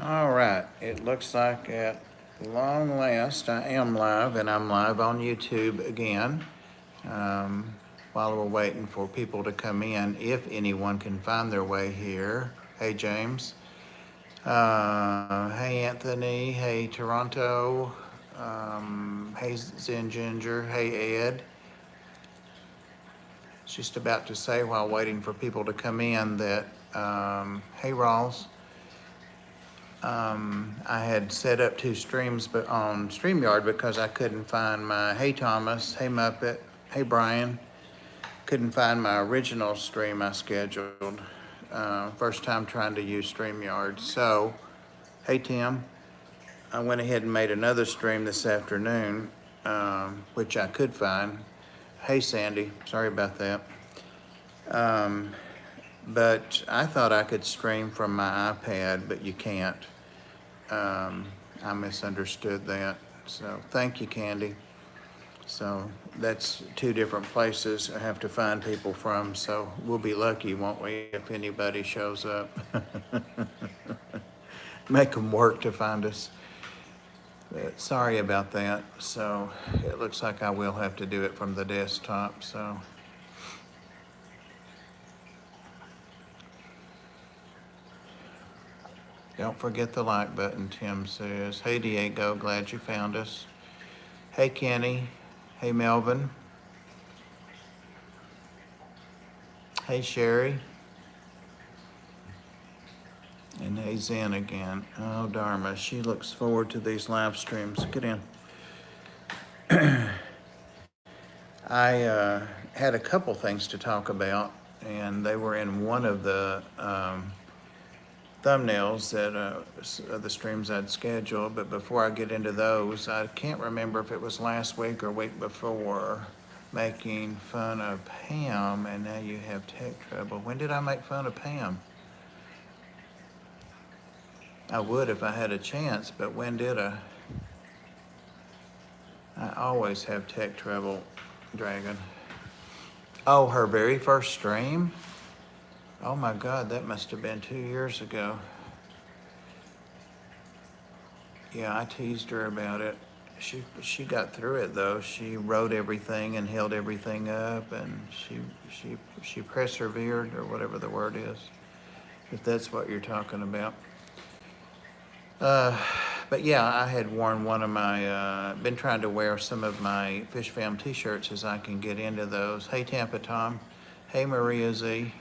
All right, it looks like at long last I am live, and I'm live on YouTube again. Um, while we're waiting for people to come in, if anyone can find their way here. Hey, James. Hey, Anthony. Hey, Toronto. Hey, Zen Ginger. Hey, Ed. Just about to say while waiting for people to come in that, hey, Rawls. I had set up two streams but on StreamYard because I couldn't find my, hey Thomas, hey Muppet, hey Brian, couldn't find my original stream I scheduled. First time trying to use StreamYard. So, hey Tim, I went ahead and made another stream this afternoon, which I could find. Hey Sandy, sorry about that. But I thought I could stream from my iPad, but you can't. I misunderstood that. So thank you, Candy. So that's two different places I have to find people from. So we'll be lucky, won't we, if anybody shows up. Make them work to find us. But sorry about that. So it looks like I will have to do it from the desktop. So don't forget the like button, Tim says. Hey, Diego, glad you found us. Hey, Kenny. Hey, Melvin. Hey, Sherry. And hey, Zen again. Oh, Dharma, she looks forward to these live streams. Get in. I had a couple things to talk about, and they were in one of the thumbnails that the streams I'd scheduled. But before I get into those, I can't remember if it was last week or week before, making fun of Pam, and now you have tech trouble. When did I make fun of Pam? I would if I had a chance, but when did I? I always have tech trouble, Dragon. Oh, her very first stream? Oh my God, that must have been 2 years ago. Yeah, I teased her about it. She got through it though. She wrote everything and held everything up, and she persevered, or whatever the word is, if that's what you're talking about. But yeah, I had worn one of my, been trying to wear some of my Fish Fam t-shirts as I can get into those. Hey Tampa Tom. Hey Maria Z.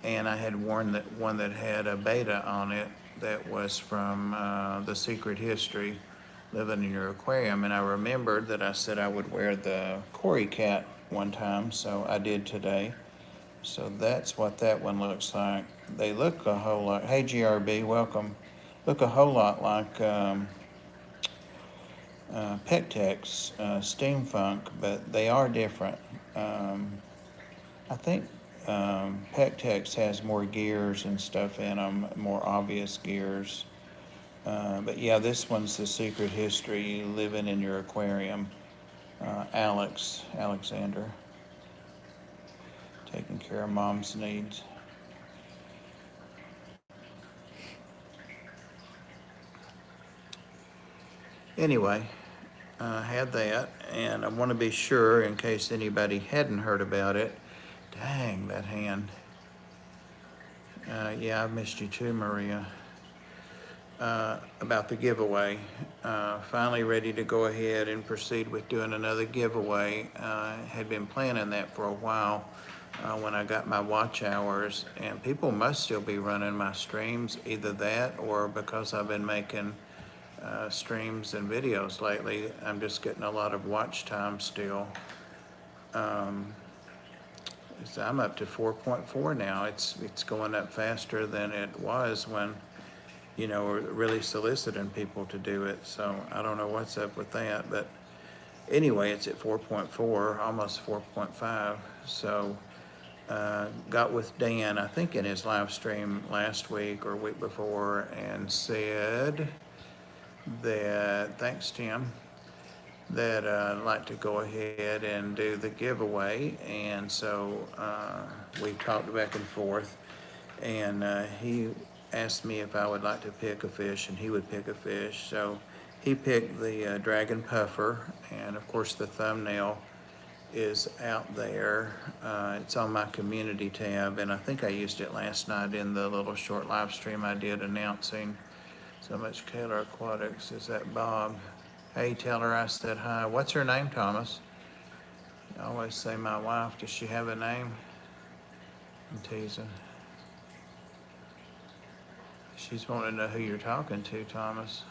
And I had worn that one that had a beta on it that was from The Secret History, Living in Your Aquarium. And I remembered that I said I would wear the Cory cat one time, so I did today. So that's what that one looks like. They look a whole lot, hey GRB, welcome. Look a whole lot like Pectex, Steamfunk, but they are different. I think Pectex has more gears and stuff in them, more obvious gears. But yeah, this one's The Secret History, Living in Your Aquarium. Alexander, taking care of mom's needs. Anyway, I had that, and I want to be sure, in case anybody hadn't heard about it. Dang, that hand. Yeah, I missed you too, Maria. About the giveaway. Finally ready to go ahead and proceed with doing another giveaway. Had been planning that for a while when I got my watch hours, and people must still be running my streams, either that or because I've been making streams and videos lately. I'm just getting a lot of watch time still. So I'm up to 4.4 now. It's going up faster than it was when, you know, we're really soliciting people to do it. So I don't know what's up with that, but anyway, it's at 4.4, almost 4.5. So got with Dan, I think in his live stream last week or week before, and said that, thanks Tim, that I'd like to go ahead and do the giveaway. And so we talked back and forth, and he asked me if I would like to pick a fish, and he would pick a fish. So he picked the dragon puffer, and of course the thumbnail is out there. It's on my community tab, and I think I used it last night in the little short live stream I did announcing so much Kaler Aquatics. Is that Bob? Hey, tell her I said hi. What's her name, Thomas? I always say my wife. Does she have a name? I'm teasing. She's wanting to know who you're talking to, Thomas.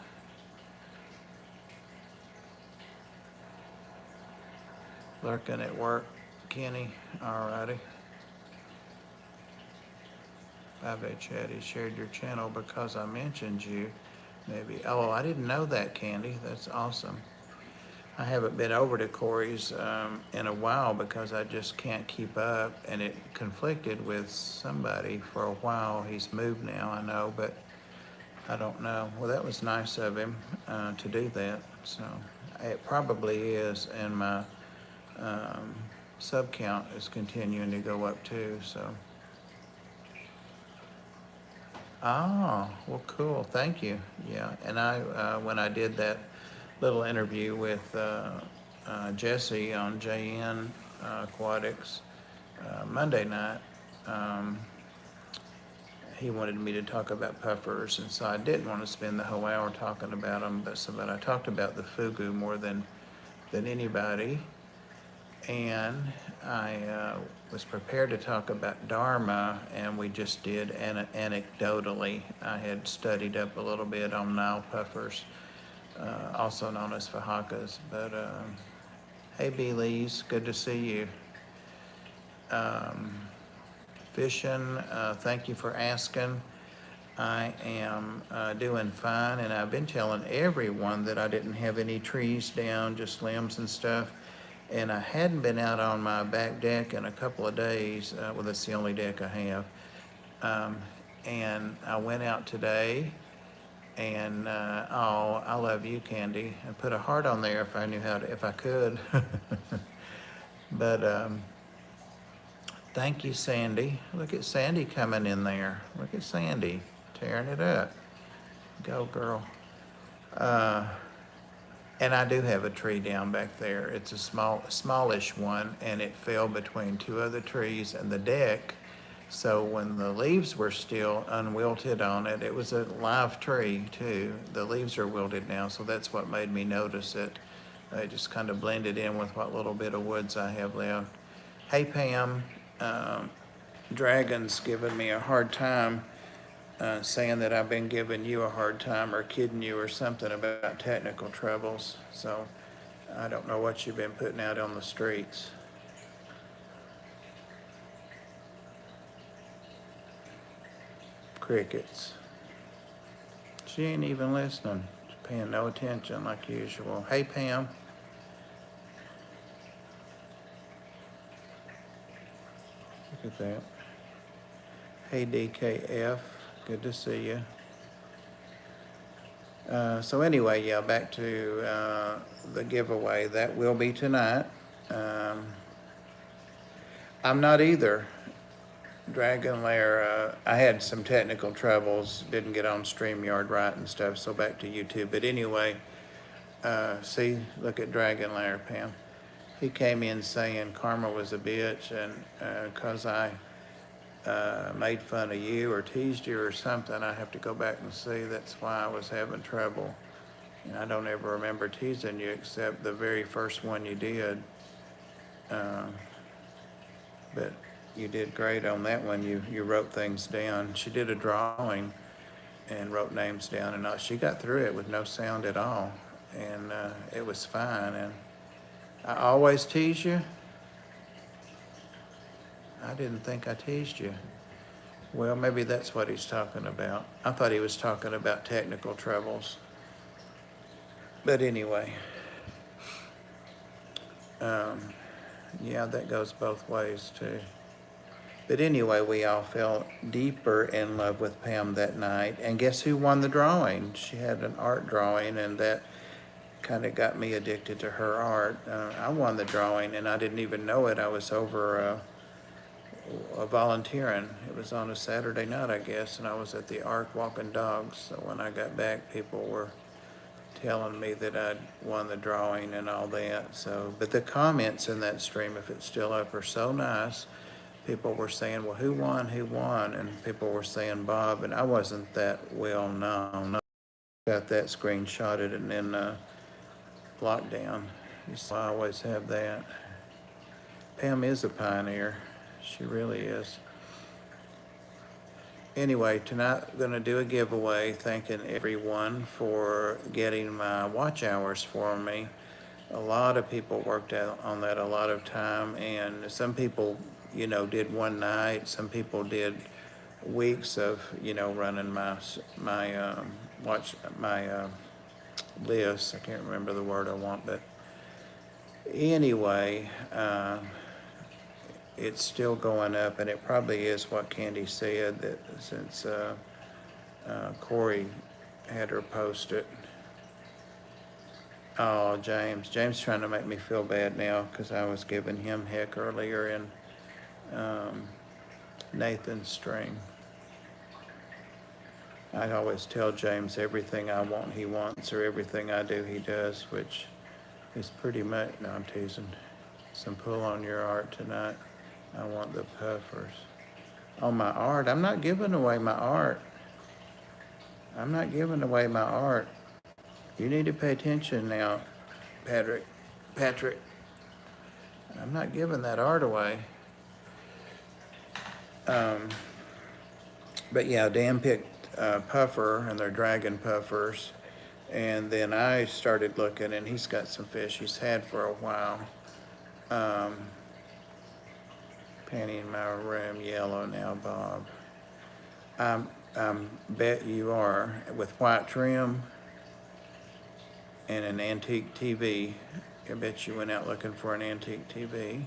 Lurking at work, Kenny. Alrighty. Bye, Chatty. Shared your channel because I mentioned you. Maybe. Oh, I didn't know that, Candy. That's awesome. I haven't been over to Corey's in a while because I just can't keep up, and it conflicted with somebody for a while. He's moved now, I know, but I don't know. Well, that was nice of him to do that. So it probably is, and my sub count is continuing to go up too. So. Oh, well, cool. Thank you. Yeah, and I when I did that little interview with Jesse on JN Aquatics Monday night, he wanted me to talk about puffers, and so I didn't want to spend the whole hour talking about them, but I talked about the fugu more than anybody, and I was prepared to talk about Dharma, and we just did anecdotally. I had studied up a little bit on Nile puffers, also known as fajakas. But hey, B-Lees, good to see you. Fishing, thank you for asking. I am doing fine, and I've been telling everyone that I didn't have any trees down, just limbs and stuff. And I hadn't been out on my back deck in a couple of days. Well, that's the only deck I have. And I went out today, and oh, I love you, Candy. I put a heart on there if I knew how to, if I could. But thank you, Sandy. Look at Sandy coming in there. Look at Sandy tearing it up. Go, girl. And I do have a tree down back there. It's a smallish one, and it fell between two other trees and the deck. So when the leaves were still unwilted on it, it was a live tree too. The leaves are wilted now, so that's what made me notice it. It just kind of blended in with what little bit of woods I have left. Hey, Pam, Dragon's giving me a hard time, saying that I've been giving you a hard time or kidding you or something about technical troubles. So I don't know what you've been putting out on the streets. Crickets. She ain't even listening. She's paying no attention like usual. Hey, Pam. Look at that. Hey, DKF. Good to see you. So anyway, yeah, back to the giveaway. That will be tonight. I'm not either. Dragon Lair, I had some technical troubles, didn't get on StreamYard right and stuff, so back to YouTube. But anyway, see, look at Dragon Lair, Pam. He came in saying Karma was a bitch, and because I made fun of you or teased you or something, I have to go back and see. That's why I was having trouble. And I don't ever remember teasing you except the very first one you did. But you did great on that one. You wrote things down. She did a drawing and wrote names down, and she got through it with no sound at all. And it was fine. And I always tease you. I didn't think I teased you. Well, maybe that's what he's talking about. I thought he was talking about technical troubles. But anyway, yeah, that goes both ways too. But anyway, we all fell deeper in love with Pam that night. And guess who won the drawing? She had an art drawing, and that kind of got me addicted to her art. I won the drawing, and I didn't even know it. I was over volunteering. It was on a Saturday night, I guess, and I was at the Ark walking dogs. So when I got back, people were telling me that I'd won the drawing and all that. So, but the comments in that stream, if it's still up, are so nice. People were saying, well, who won? Who won? And people were saying Bob, and I wasn't that well known. I got that screenshotted and then lockdown. So I always have that. Pam is a pioneer. She really is. Anyway, tonight I'm going to do a giveaway, thanking everyone for getting my watch hours for me. A lot of people worked out on that a lot of time, and some people, did one night. Some people did weeks of, running my watch, my list. I can't remember the word I want, but anyway, it's still going up, and it probably is what Candy said, that since Corey had her post it. Oh, James trying to make me feel bad now because I was giving him heck earlier in Nathan's stream. I always tell James everything I want he wants, or everything I do he does, which is pretty much, no, I'm teasing. Some pull on your art tonight. I want the puffers. On my art, I'm not giving away my art. I'm not giving away my art. You need to pay attention now, Patrick. I'm not giving that art away. But yeah, Dan picked puffer, and they're dragon puffers. And then I started looking, and he's got some fish he's had for a while. Painting my room yellow now, Bob. Bet you are, with white trim and an antique TV. I bet you went out looking for an antique TV.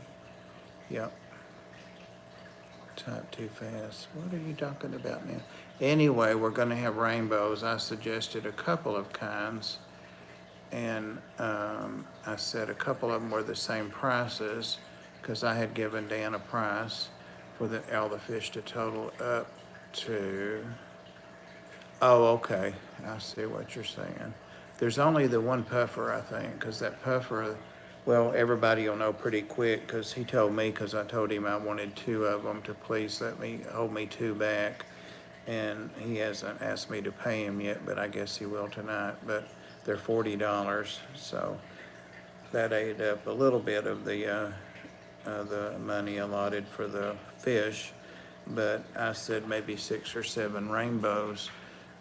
Yep. Type too fast. What are you talking about now? Anyway, we're going to have rainbows. I suggested a couple of kinds, and I said a couple of them were the same prices because I had given Dan a price for all the fish to total up to. Oh, okay. I see what you're saying. There's only the one puffer, I think, because that puffer, well, everybody will know pretty quick because he told me, because I told him I wanted two of them to please let me hold me two back. And he hasn't asked me to pay him yet, but I guess he will tonight. But they're $40, so that ate up a little bit of the money allotted for the fish. But I said maybe 6 or 7 rainbows,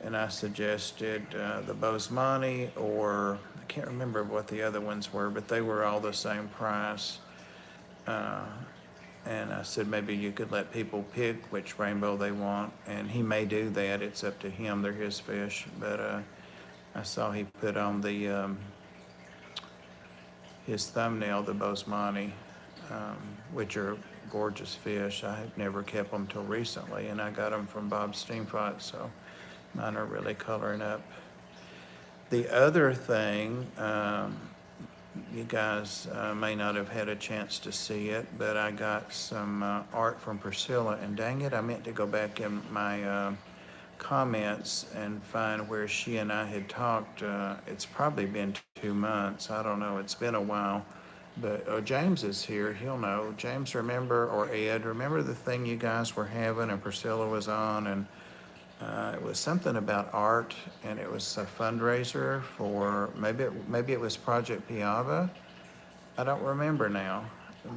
and I suggested the Bosemani, or I can't remember what the other ones were, but they were all the same price. And I said maybe you could let people pick which rainbow they want, and he may do that. It's up to him. They're his fish. But I saw he put on the his thumbnail the Bosemani, which are gorgeous fish. I have never kept them till recently, and I got them from Bob Steamfot, so mine are really coloring up. The other thing, you guys may not have had a chance to see it, but I got some art from Priscilla, and dang it, I meant to go back in my comments and find where she and I had talked. It's probably been 2 months. I don't know. It's been a while. But James is here. He'll know. James, remember, or Ed, remember the thing you guys were having and Priscilla was on, and it was something about art, and it was a fundraiser for, maybe it was Project Piava. I don't remember now,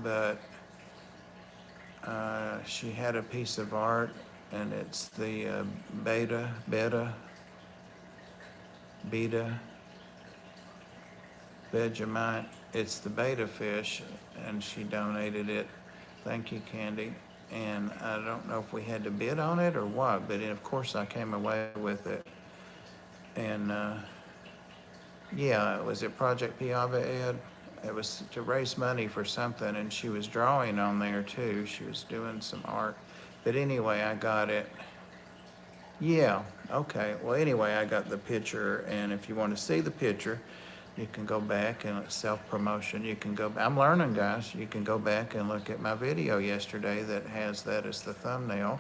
but she had a piece of art, and it's the beta Vegemite. It's the beta fish, and she donated it. Thank you, Candy. And I don't know if we had to bid on it or what, but of course I came away with it. And yeah, was it Project Piava, Ed? It was to raise money for something, and she was drawing on there too. She was doing some art. But anyway, I got it. Yeah, okay. Well, anyway, I got the picture, and if you want to see the picture, You can go back and it's self-promotion. You can go, I'm learning, guys. You can go back and look at my video yesterday that has that as the thumbnail.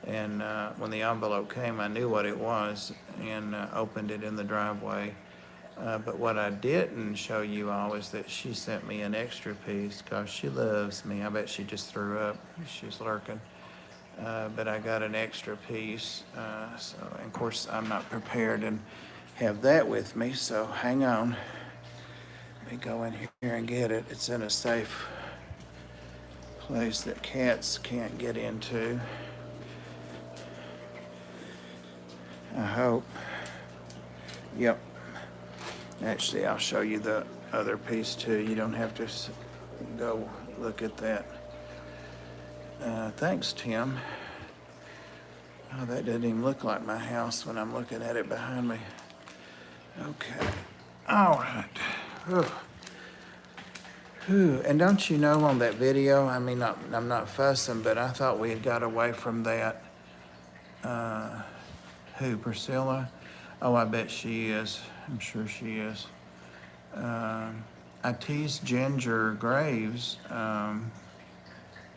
And when the envelope came, I knew what it was and opened it in the driveway. But what I didn't show you all is that she sent me an extra piece because she loves me. I bet she just threw up. She's lurking. But I got an extra piece. And of course, I'm not prepared and have that with me, so hang on. Let me go in here and get it. It's in a safe place that cats can't get into. I hope. Yep. Actually, I'll show you the other piece too. You don't have to go look at that. Thanks, Tim. Oh, that doesn't even look like my house when I'm looking at it behind me. Okay. All right. Whew. And don't you know on that video, I mean, I'm not fussing, but I thought we had got away from that. Who, Priscilla? Oh, I bet she is. I'm sure she is. I teased Ginger Graves.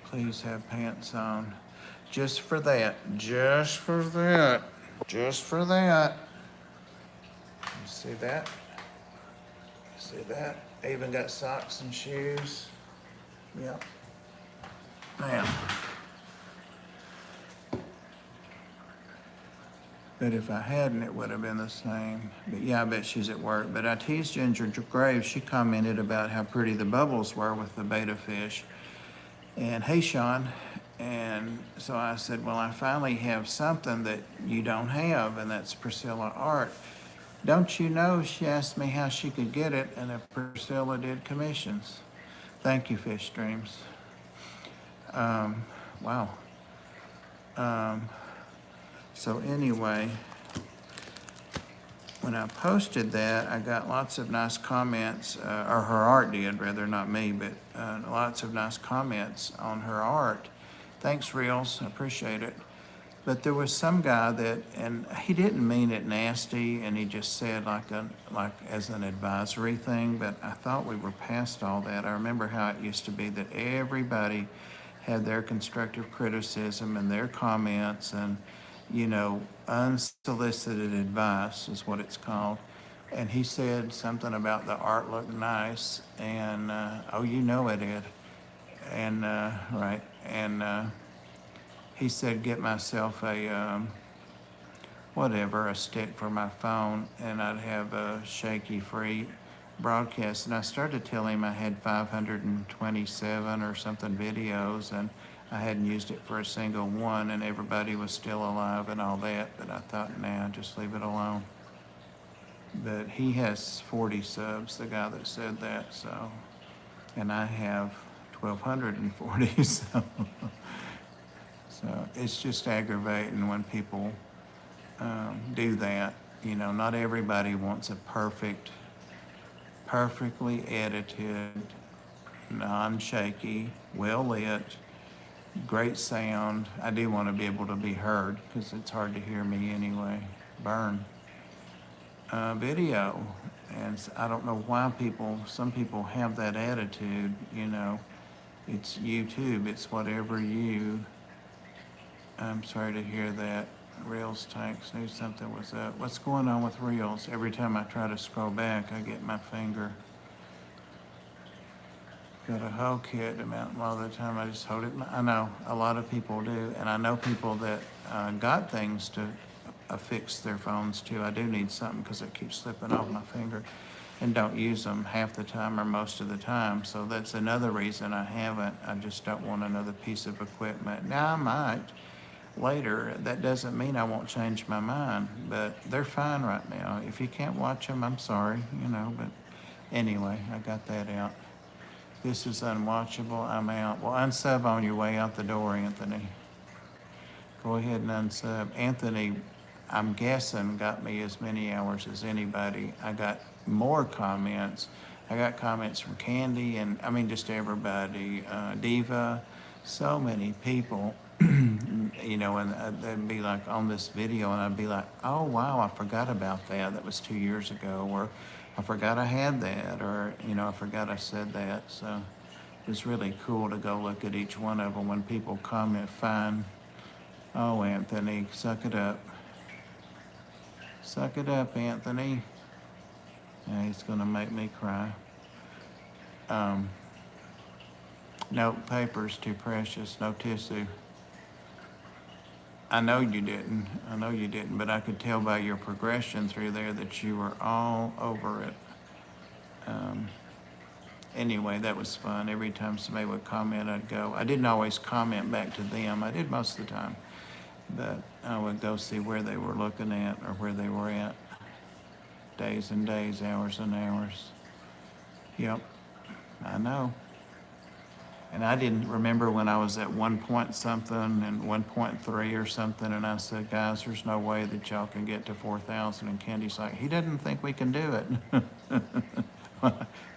Please have pants on. Just for that. Just for that. Just for that. You see that? See that? I even got socks and shoes. Yep. Man. But if I hadn't, it would have been the same. But yeah, I bet she's at work. But I teased Ginger Graves. She commented about how pretty the bubbles were with the betta fish. And hey, Sean. And so I said, well, I finally have something that you don't have, and that's Priscilla art. Don't you know, she asked me how she could get it, and if Priscilla did commissions. Thank you, Fish Streams. Wow. So anyway, when I posted that, I got lots of nice comments, or her art did, rather, not me, but lots of nice comments on her art. Thanks, Reels, I appreciate it. But there was some guy that, and he didn't mean it nasty, and he just said like as an advisory thing, but I thought we were past all that. I remember how it used to be that everybody had their constructive criticism and their comments and, you know, unsolicited advice is what it's called. And he said something about the art looked nice, and, oh, you know it, Ed. And, right, and, he said, get myself a, whatever, a stick for my phone, and I'd have a shaky free broadcast. And I started to tell him I had 527 or something videos, and I hadn't used it for a single one, and everybody was still alive and all that. But I thought, nah, just leave it alone. But he has 40 subs, the guy that said that, so, and I have 1,240, so. So it's just aggravating when people do that. You know, not everybody wants a perfectly edited, non-shaky, well-lit, great sound. I do want to be able to be heard because it's hard to hear me anyway. Burn. Video. And I don't know why some people have that attitude, you know. It's YouTube. It's whatever you... I'm sorry to hear that. Reels Tanks knew something was up. What's going on with Reels? Every time I try to scroll back, I get my finger. Got a whole kit amount. A lot of the time I just hold it. I know a lot of people do, and I know people that got things to affix their phones too. I do need something because it keeps slipping off my finger, and don't use them half the time or most of the time. So that's another reason I haven't. I just don't want another piece of equipment. Now I might later. That doesn't mean I won't change my mind, but they're fine right now. If you can't watch them, I'm sorry, you know, but anyway, I got that out. This is unwatchable. I'm out. Well, unsub on your way out the door, Anthony. Go ahead and unsub. Anthony, I'm guessing, got me as many hours as anybody. I got more comments. I got comments from Candy and, I mean, just everybody. Diva, so many people. You know, and they'd be like on this video, and I'd be like, oh, wow, I forgot about that. That was 2 years ago. I forgot I had that, or, I forgot I said that. So it's really cool to go look at each one of them when people comment fine. Oh, Anthony, suck it up. Suck it up, Anthony. Yeah, he's gonna make me cry. No, paper's too precious, no tissue. I know you didn't. I know you didn't, but I could tell by your progression through there that you were all over it. Anyway, that was fun. Every time somebody would comment, I'd go. I didn't always comment back to them. I did most of the time. But I would go see where they were looking at or where they were at. Days and days, hours and hours. Yep, I know. And I didn't remember when I was at 1 point something and 1.3 or something, and I said, guys, there's no way that y'all can get to 4,000. And Candy's like, he doesn't think we can do it.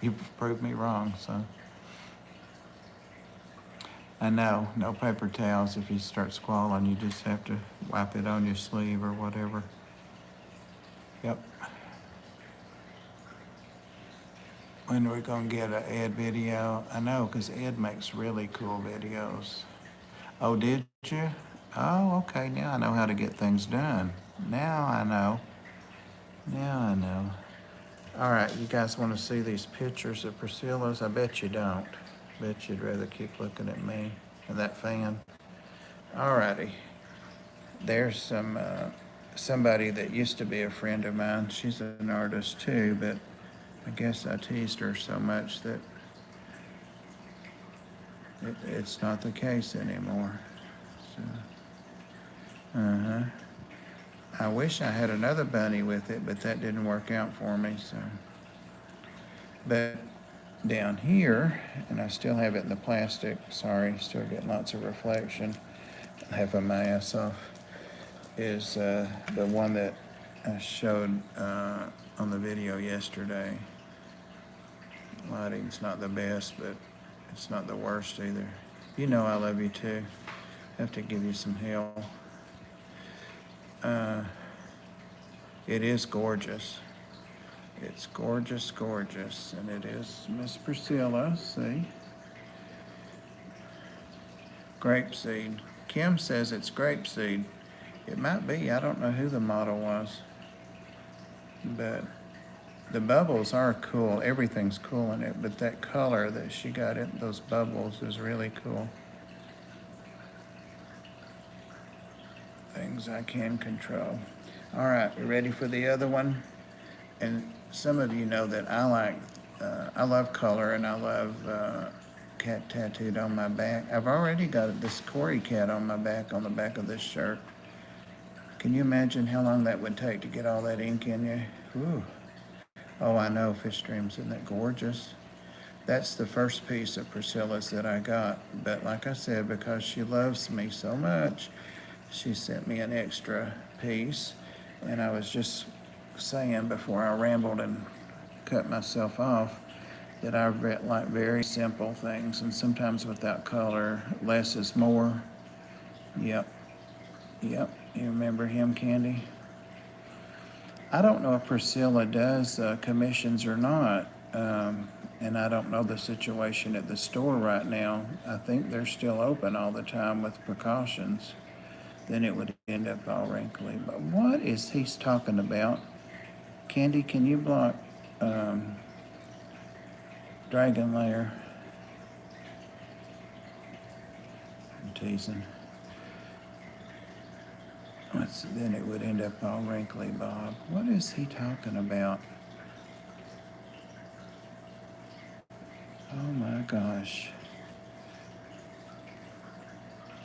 You proved me wrong, so. I know, no paper towels. If you start squalling, you just have to wipe it on your sleeve or whatever. Yep. When are we gonna get an Ed video? I know, because Ed makes really cool videos. Oh, did you? Oh, okay, now I know how to get things done. Now I know. Now I know. All right, you guys want to see these pictures of Priscilla's? I bet you don't. Bet you'd rather keep looking at me and that fan. All righty. There's somebody that used to be a friend of mine. She's an artist too, but I guess I teased her so much that it's not the case anymore. So, I wish I had another bunny with it, but that didn't work out for me. So, but down here, and I still have it in the plastic. Sorry, still getting lots of reflection. I have my ass off. Is the one that I showed on the video yesterday. Lighting's not the best, but it's not the worst either. You know I love you too. I have to give you some help. It is gorgeous. It's gorgeous, gorgeous. And it is Miss Priscilla, see? Grapeseed. Kim says it's grapeseed. It might be. I don't know who the model was. But the bubbles are cool. Everything's cool in it. But that color that she got in those bubbles is really cool. Things I can control. All right, we ready for the other one? And some of you know that I love color and I love cat tattooed on my back. I've already got this Cory cat on my back, on the back of this shirt. Can you imagine how long that would take to get all that ink in you? Ooh. Oh, I know, Fish Dreams, isn't that gorgeous? That's the first piece of Priscilla's that I got. But like I said, because she loves me so much, she sent me an extra piece. And I was just saying before I rambled and cut myself off that I like very simple things, and sometimes without color, less is more. Yep. You remember him, Candy? I don't know if Priscilla does commissions or not, and I don't know the situation at the store right now. I think they're still open all the time with precautions. Then it would end up all wrinkly. But what is he talking about? Candy, can you block Dragon Lair? I'm teasing. Then it would end up all wrinkly, Bob. What is he talking about? Oh my gosh.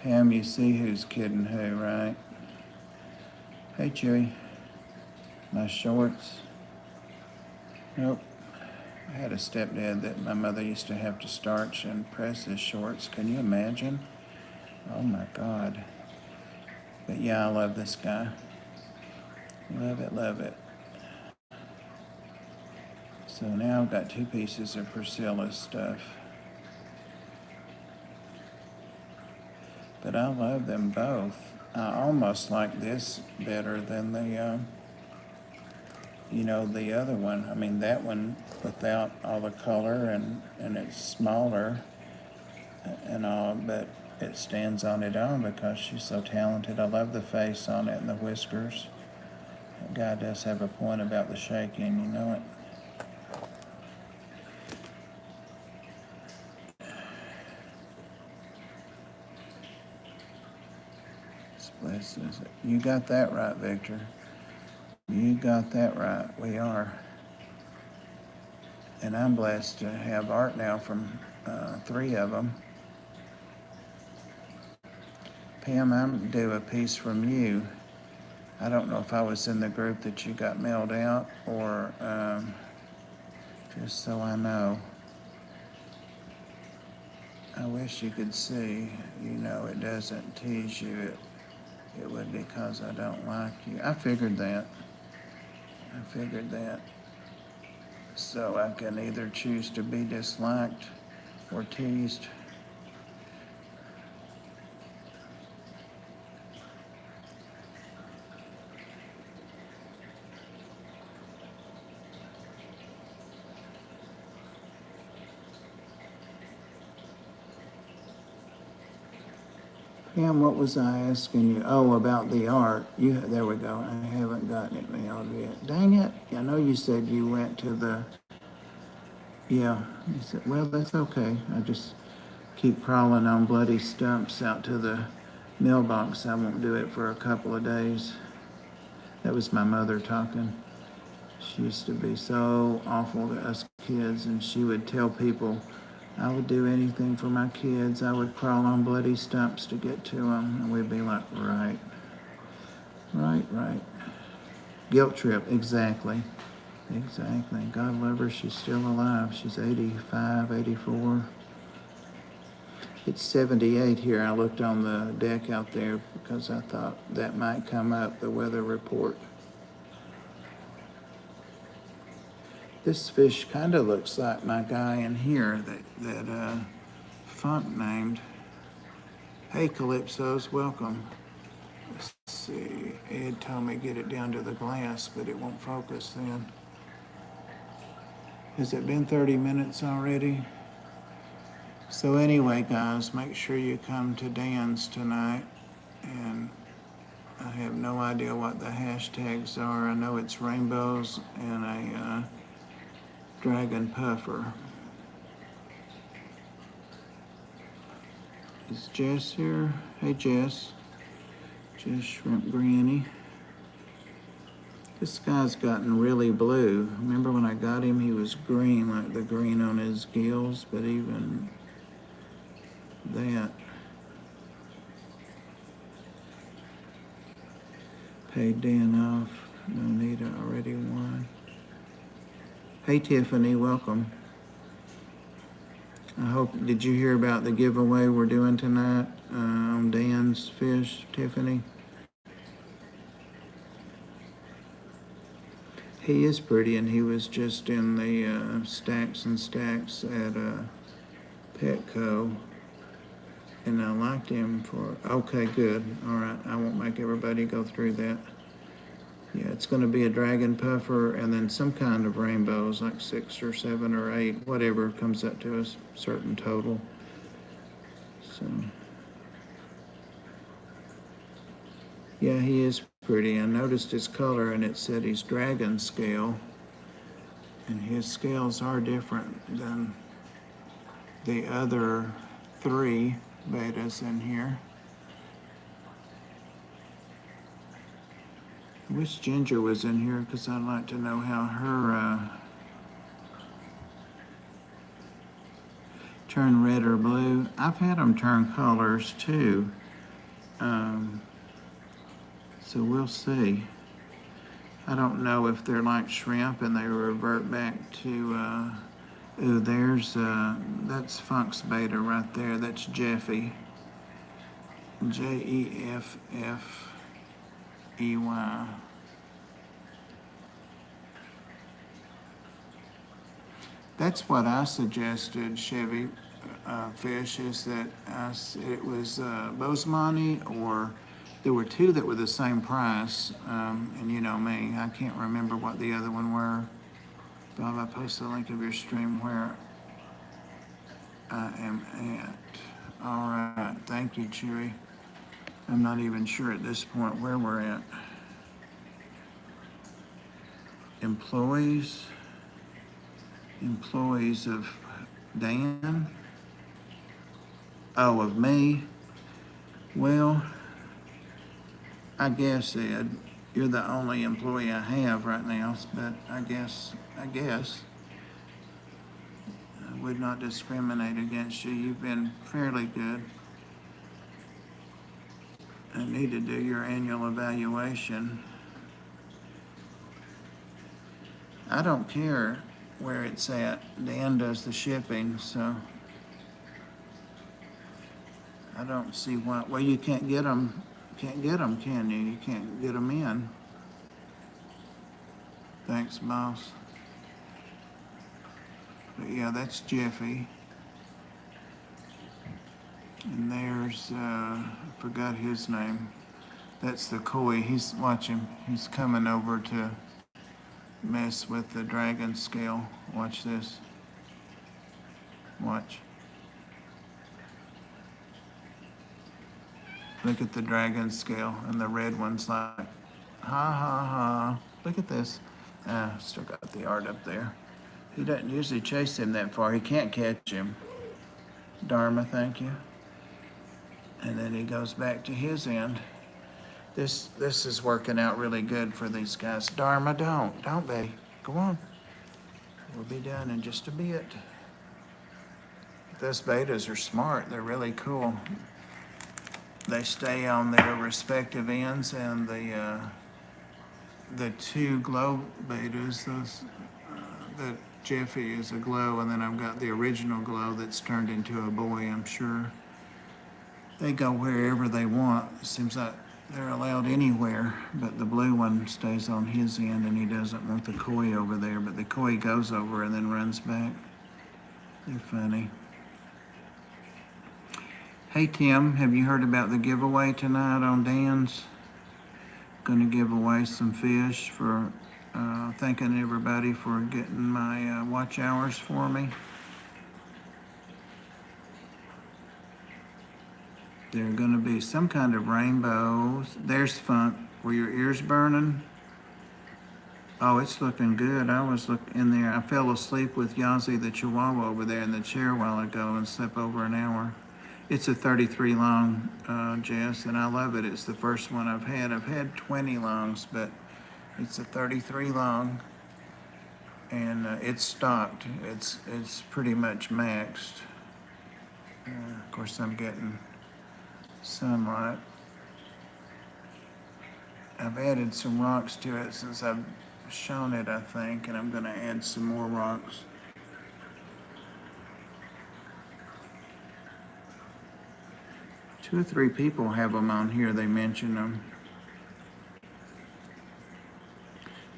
Pam, you see who's kidding who, right? Hey, Chewy. My shorts. Nope. I had a stepdad that my mother used to have to starch and press his shorts. Can you imagine? Oh my God. But yeah, I love this guy. Love it, love it. So now I've got two pieces of Priscilla's stuff. But I love them both. I almost like this better than the you know, the other one, I mean, that one without all the color and it's smaller and all, but it stands on its own because she's so talented. I love the face on it and the whiskers. That guy does have a point about the shaking, you know it. You got that right, Victor. You got that right. We are. And I'm blessed to have art now from 3 of them. Pam, I'm due a piece from you. I don't know if I was in the group that you got mailed out or just so I know. I wish you could see, you know, it doesn't tease you. It would because I don't like you. I figured that. So I can either choose to be disliked or teased. Pam, what was I asking you? Oh, about the art. There we go. I haven't gotten it mailed yet. Dang it. I know you said you went to the, yeah. You said, well, that's okay. I just keep crawling on bloody stumps out to the mailbox. I won't do it for a couple of days. That was my mother talking. She used to be so awful to us kids, and she would tell people, I would do anything for my kids. I would crawl on bloody stumps to get to them. And we'd be like, right. Guilt trip, exactly. God love her, she's still alive. She's 85, 84. It's 78 here. I looked on the deck out there because I thought that might come up, the weather report. This fish kind of looks like my guy in here that Funk named. Hey, Calypsos, welcome. Let's see. Ed told me get it down to the glass, but it won't focus then. Has it been 30 minutes already? So anyway, guys, make sure you come to Dan's tonight. And I have no idea what the hashtags are. I know it's rainbows and a dragon puffer. Is Jess here? Hey, Jess. Jess Shrimp Granny. This guy's gotten really blue. Remember when I got him, he was green, like the green on his gills, but even that. Paid Dan off. No need, I already won. Hey, Tiffany, welcome. I hope, did you hear about the giveaway we're doing tonight on Dan's fish, Tiffany? He is pretty, and he was just in the Stacks and Stacks at Petco, and I liked him for, okay, good, all right, I won't make everybody go through that. Yeah, it's going to be a dragon puffer and then some kind of rainbows, like 6 or 7 or 8, whatever comes up to a certain total. So, yeah, he is pretty. I noticed his color and it said he's dragon scale. And his scales are different than the other 3 betas in here. I wish Ginger was in here because I'd like to know how her turn red or blue. I've had them turn colors too. So we'll see. I don't know if they're like shrimp and they revert back to, ooh, there's, that's Funk's beta right there. That's Jeffy. Jeffey. That's what I suggested, Chevy Fish, is that it was Bosemani or There were two that were the same price, and you know me, I can't remember what the other one were. Bob, I post the link of your stream where I am at. All right, thank you, Chewy. I'm not even sure at this point where we're at. Employees of Dan? Oh, of me? Well, I guess, Ed, you're the only employee I have right now, but I guess, I would not discriminate against you. You've been fairly good. I need to do your annual evaluation. I don't care where it's at. Dan does the shipping, so I don't see why. Well, you can't get them. Can't get them, can you? You can't get them in. Thanks, boss. But yeah, that's Jeffy. And there's, I forgot his name. That's the koi. He's watching. He's coming over to mess with the dragon scale. Watch this. Watch. Look at the dragon scale, and the red one's like, ha ha ha. Look at this. Still got the art up there. He doesn't usually chase him that far. He can't catch him. Dharma, thank you. And then he goes back to his end. This is working out really good for these guys. Dharma, don't, baby. Go on. We'll be done in just a bit. Those betas are smart. They're really cool. They stay on their respective ends, and the two glow betas, those that Jeffy is a glow, and then I've got the original glow that's turned into a boy. I'm sure they go wherever they want. It seems like they're allowed anywhere, but the blue one stays on his end, and he doesn't want the koi over there, but the koi goes over and then runs back. They're funny. Hey Tim, have you heard about the giveaway tonight on Dan's? Going to give away some fish for thanking everybody for getting my watch hours for me. There are going to be some kind of rainbows. There's Funk. Were your ears burning? Oh, it's looking good. I was in there. I fell asleep with Yazi the Chihuahua over there in the chair a while ago and slept over an hour. It's a 33 long, Jess, and I love it. It's the first one I've had. I've had 20 longs, but it's a 33 long, and it's stocked. It's pretty much maxed. Of course, I'm getting sunlight. I've added some rocks to it since I've shown it, I think, and I'm going to add some more rocks. Two or three people have them on here. They mention them.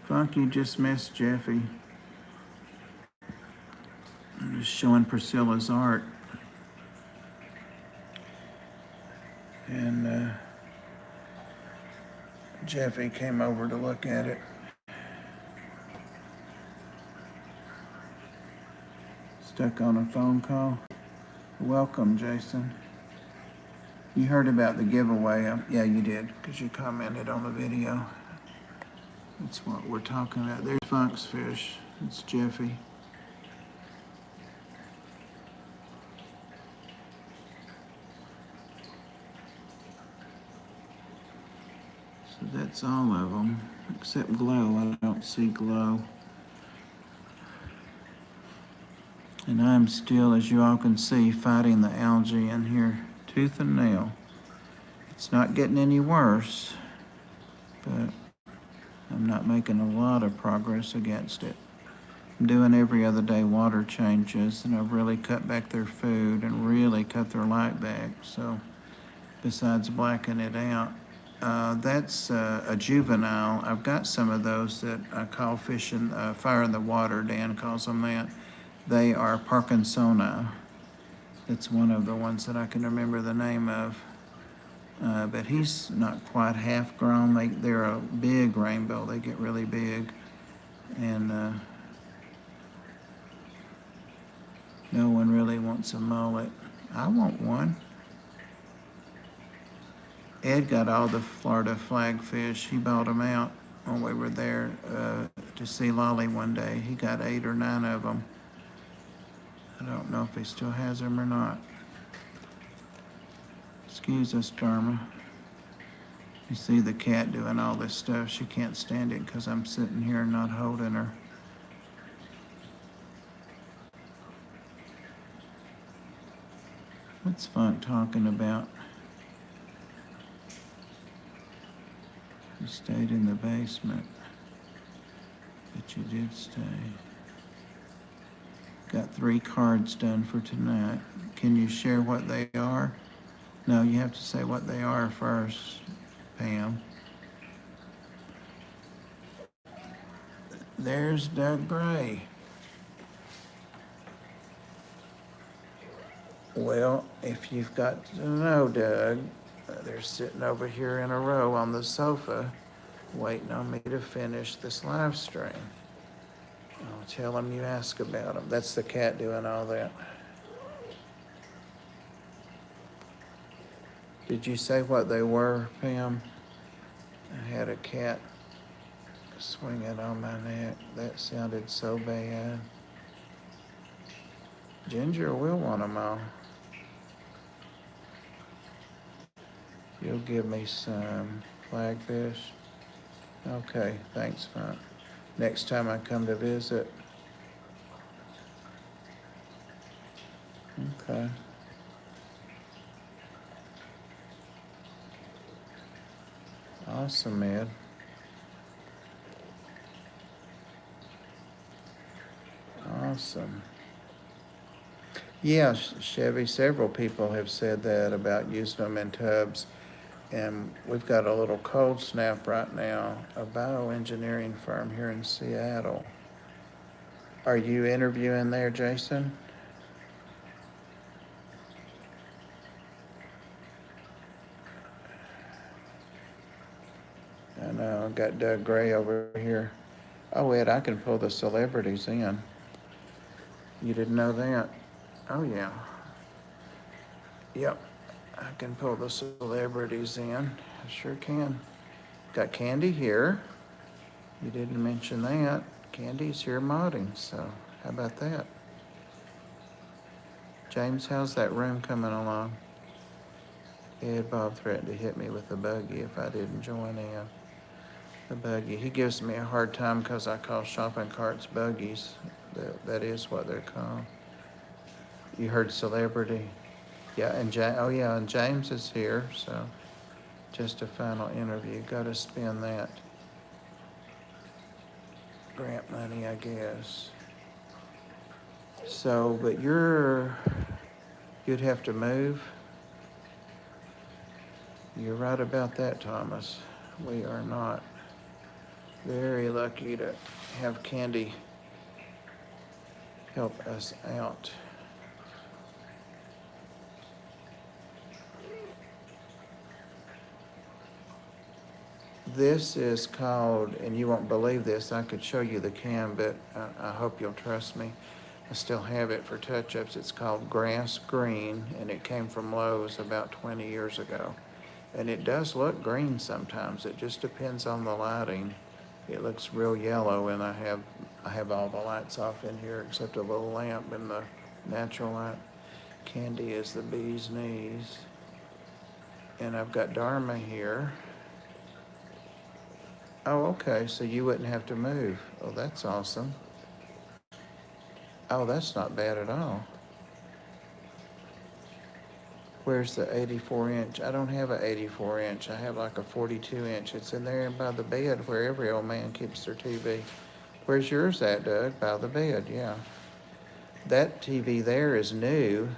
Funk, you just missed Jeffy. I'm just showing Priscilla's art. And Jeffy came over to look at it. Stuck on a phone call. Welcome, Jason. You heard about the giveaway. Yeah, you did, because you commented on the video. That's what we're talking about. There's Funk's fish. It's Jeffy. So that's all of them, except Glow. I don't see Glow. And I'm still, as you all can see, fighting the algae in here tooth and nail. It's not getting any worse, but I'm not making a lot of progress against it. I'm doing every other day water changes, and I've really cut back their food and really cut their light back. So besides blacking it out, that's a juvenile. I've got some of those that I call fishing, fire in the water. Dan calls them that. They are Parkinsoni. It's one of the ones that I can remember the name of. but he's not quite half grown. They're a big rainbow. They get really big, and no one really wants a mullet. I want one. Ed got all the Florida flagfish. He bought them out when we were there to see Lolly one day. He got 8 or 9 of them. I don't know if he still has them or not. Excuse us, Dharma. You see the cat doing all this stuff. She can't stand it because I'm sitting here not holding her. What's fun talking about? You stayed in the basement, but you did stay. Got 3 cards done for tonight. Can you share what they are? No, you have to say what they are first, Pam. There's Doug Gray. Well, if you've got to know Doug, they're sitting over here in a row on the sofa waiting on me to finish this live stream. I'll tell them you ask about them. That's the cat doing all that. Did you say what they were, Pam? I had a cat swinging on my neck. That sounded so bad. Ginger will want them all. You'll give me some flagfish? Okay, thanks, Funk. Next time I come to visit. Okay. Awesome, Ed. Awesome. Yeah, Chevy, several people have said that about using them in tubs. And we've got a little cold snap right now, a bioengineering firm here in Seattle. Are you interviewing there, Jason? I know, I've got Doug Gray over here. Oh, Ed, I can pull the celebrities in. You didn't know that? Oh, yeah. Yep, I can pull the celebrities in. I sure can. Got Candy here. You didn't mention that. Candy's here modding, so how about that? James, how's that room coming along? Ed Bob threatened to hit me with a buggy if I didn't join in. The buggy. He gives me a hard time because I call shopping carts buggies. That is what they're called. You heard celebrity? Yeah, and and James is here, so just a final interview. Got to spend that grant money, I guess. So, but you'd have to move. You're right about that, Thomas. We are not. Very lucky to have Candy help us out. This is called, and you won't believe this, I could show you the can, but I hope you'll trust me. I still have it for touch-ups. It's called Grass Green, and it came from Lowe's about 20 years ago. And it does look green sometimes. It just depends on the lighting. It looks real yellow, and I have all the lights off in here except a little lamp and the natural light. Candy is the bee's knees. And I've got Dharma here. Oh, okay, so you wouldn't have to move. Oh, that's awesome. Oh, that's not bad at all. Where's the 84-inch? I don't have an 84-inch. I have like a 42-inch. It's in there by the bed where every old man keeps their TV. Where's yours at, Doug? By the bed, yeah. That TV there is new,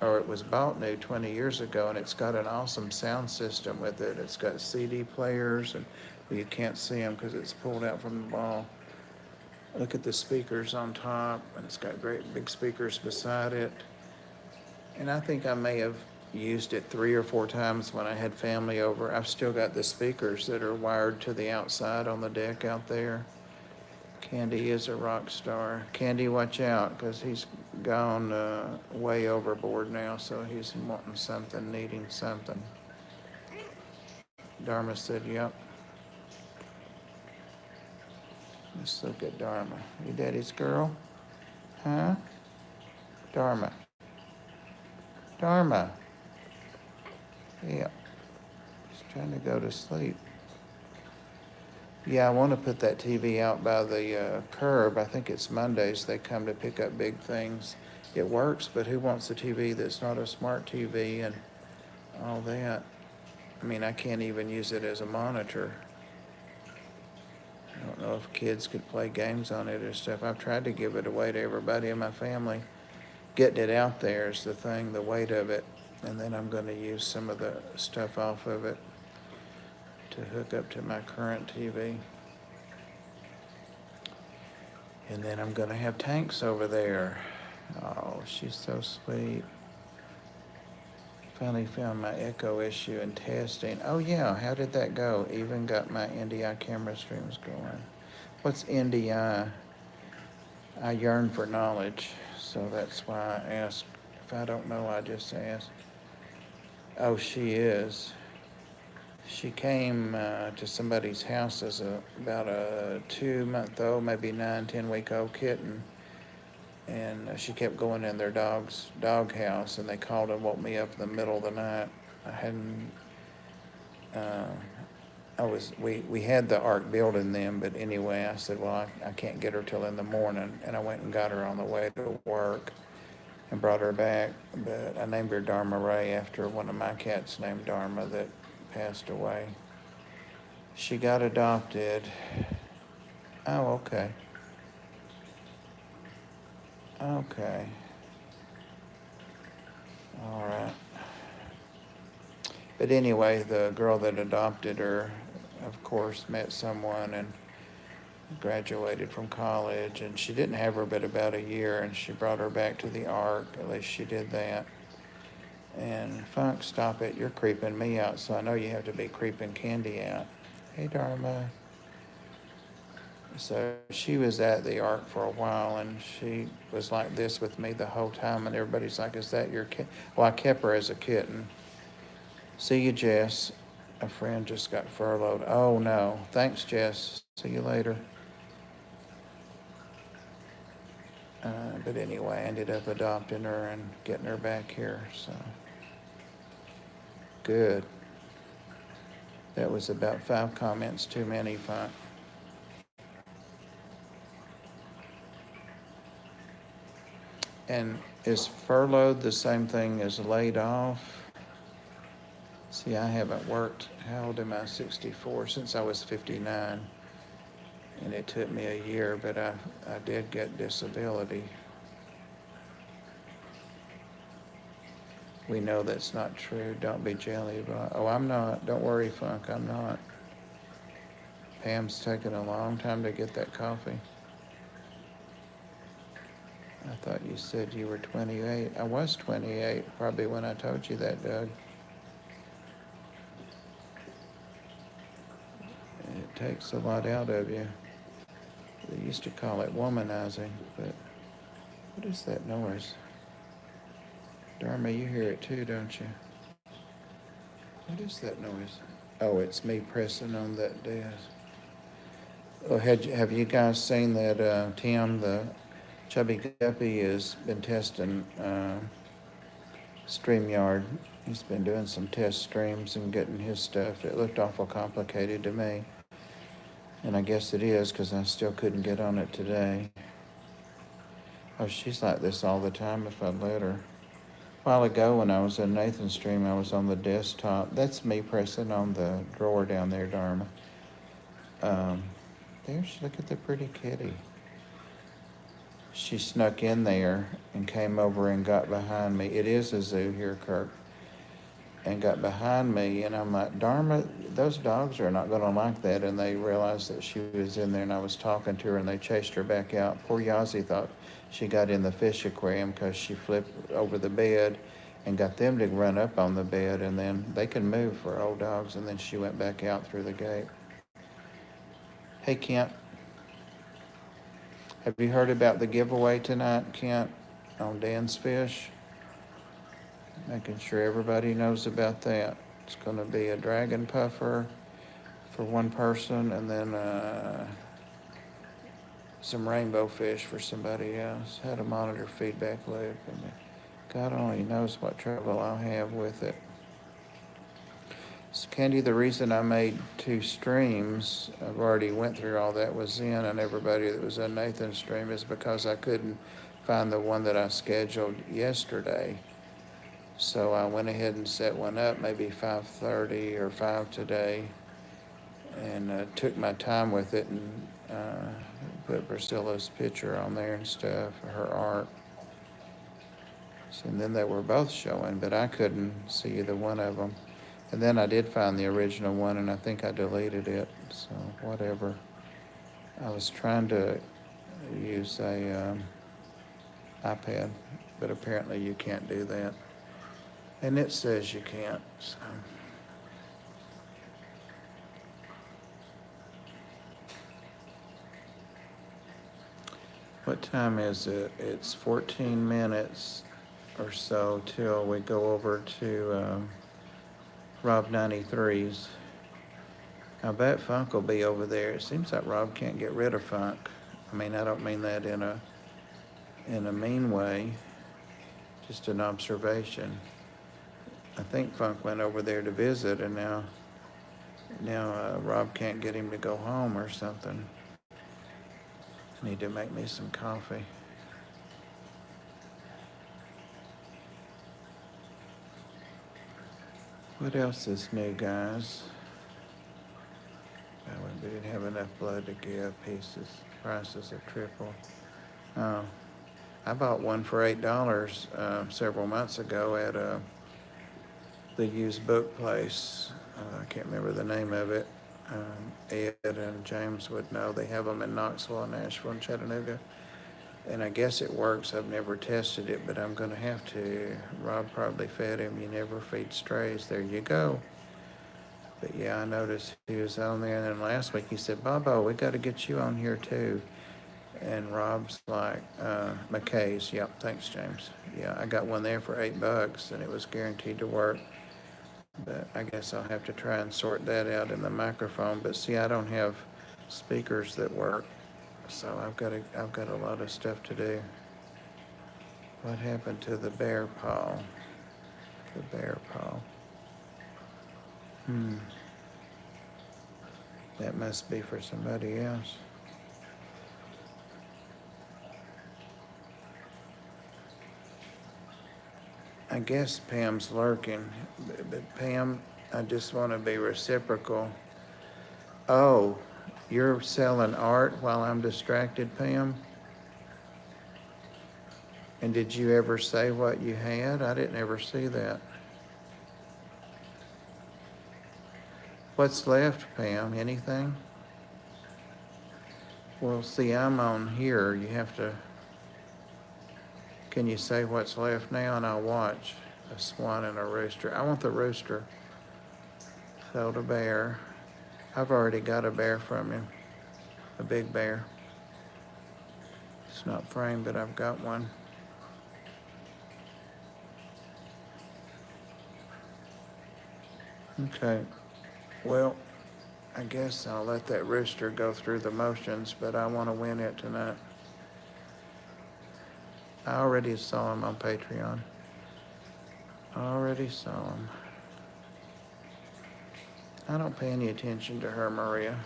or it was bought new 20 years ago, and it's got an awesome sound system with it. It's got CD players, and you can't see them because it's pulled out from the wall. Look at the speakers on top, and it's got great big speakers beside it. And I think I may have used it 3 or 4 times when I had family over. I've still got the speakers that are wired to the outside on the deck out there. Candy is a rock star. Candy, watch out, because he's gone way overboard now, so he's wanting something, needing something. Dharma said, yep. Let's look at Dharma. You daddy's girl? Huh? Dharma. Dharma. Yeah. He's trying to go to sleep. Yeah, I want to put that TV out by the curb. I think it's Mondays they come to pick up big things. It works, but who wants a TV that's not a smart TV and all that? I mean, I can't even use it as a monitor. I don't know if kids could play games on it or stuff. I've tried to give it away to everybody in my family. Getting it out there is the thing, the weight of it. And then I'm going to use some of the stuff off of it to hook up to my current TV. And then I'm going to have Tanks over there. Oh, she's so sweet. Finally found my echo issue in testing. Oh yeah, how did that go? Even got my NDI camera streams going. What's NDI? I yearn for knowledge, so that's why I ask. If I don't know, I just ask. Oh, she is. She came to somebody's house as about a 2-month-old, maybe 9-10-week-old kitten. And she kept going in their dog's dog house, and they called and woke me up in the middle of the night. I hadn't, we had the ark building then, but anyway, I said, well, I can't get her till in the morning. And I went and got her on the way to work and brought her back. But I named her Dharma Ray after one of my cats named Dharma that passed away. She got adopted. Oh, okay. Okay. All right. But anyway, the girl that adopted her, of course, met someone and graduated from college, and she didn't have her but about a year, and she brought her back to the ark. At least she did that. And Funk, stop it. You're creeping me out, so I know you have to be creeping Candy out. Hey, Dharma. So she was at the ark for a while, and she was like this with me the whole time, and everybody's like, is that your kid? Well, I kept her as a kitten. See you, Jess. A friend just got furloughed. Oh, no. Thanks, Jess. See you later. But anyway, I ended up adopting her and getting her back here, so good. That was about 5 comments too many, Funk. And is furloughed the same thing as laid off? See, I haven't worked, how old am I, 64, since I was 59. And it took me a year, but I did get disability. We know that's not true. Don't be jelly. Oh, I'm not. Don't worry, Funk, I'm not. Pam's taking a long time to get that coffee. I thought you said you were 28. I was 28, probably when I told you that, Doug. It takes a lot out of you. They used to call it womanizing, but what is that noise? Dharma, you hear it too, don't you? What is that noise? Oh, it's me pressing on that desk. Oh, have you guys seen that Tim, the Chubby Guppy, has been testing StreamYard? He's been doing some test streams and getting his stuff. It looked awful complicated to me. And I guess it is, because I still couldn't get on it today. Oh, she's like this all the time if I'd let her. A while ago when I was in Nathan's stream, I was on the desktop. That's me pressing on the drawer down there, Dharma. Look at the pretty kitty. She snuck in there and came over and got behind me. It is a zoo here, Kirk. And got behind me, and I'm like, Dharma, those dogs are not going to like that. And they realized that she was in there, and I was talking to her, and they chased her back out. Poor Yazzie thought she got in the fish aquarium because she flipped over the bed, and got them to run up on the bed, and then they can move for old dogs, and then she went back out through the gate. Hey, Kent, have you heard about the giveaway tonight, Kent, on Dan's Fish? Making sure everybody knows about that. It's going to be a dragon puffer for one person, and then some rainbow fish for somebody else. Had a monitor feedback loop, and God only knows what trouble I'll have with it. So Candy, the reason I made 2 streams, I've already went through all that was in, and everybody that was in Nathan's stream, is because I couldn't find the one that I scheduled yesterday. So I went ahead and set one up, maybe 5:30 or 5 today, and took my time with it, and put Priscilla's picture on there and stuff, her art. So, and then they were both showing, but I couldn't see either one of them. And then I did find the original one, and I think I deleted it, so whatever. I was trying to use a iPad, but apparently you can't do that. And it says you can't, so. What time is it? It's 14 minutes or so till we go over to Rob 93's. I bet Funk will be over there. It seems like Rob can't get rid of Funk. I mean, I don't mean that in a mean way, just an observation. I think Funk went over there to visit, and now Rob can't get him to go home or something. I need to make me some coffee. What else is new, guys? We didn't have enough blood to give. Prices have tripled. I bought one for $8 several months ago at the used book place. I can't remember the name of it. Ed and James would know. They have them in Knoxville and Nashville and Chattanooga. And I guess it works. I've never tested it, but I'm going to have to. Rob probably fed him. You never feed strays. There you go. But yeah, I noticed he was on there. And then last week he said, Bobo, we got to get you on here too. And Rob's like, McKay's. Yep, thanks, James. Yeah, I got one there for $8, and it was guaranteed to work. But I guess I'll have to try and sort that out in the microphone. But see, I don't have speakers that work, so I've got a lot of stuff to do. What happened to the bear paw? The bear paw. That must be for somebody else. I guess Pam's lurking, but Pam, I just want to be reciprocal. Oh, you're selling art while I'm distracted, Pam? And did you ever say what you had? I didn't ever see that. What's left, Pam? Anything? Well, see, I'm on here. You have to... Can you say what's left now, and I'll watch? A swan and a rooster. I want the rooster. Sold a bear. I've already got a bear from him. A big bear. It's not framed, but I've got one. Okay. Well, I guess I'll let that rooster go through the motions, but I want to win it tonight. I already saw him on Patreon. Already saw him. I don't pay any attention to her, Maria.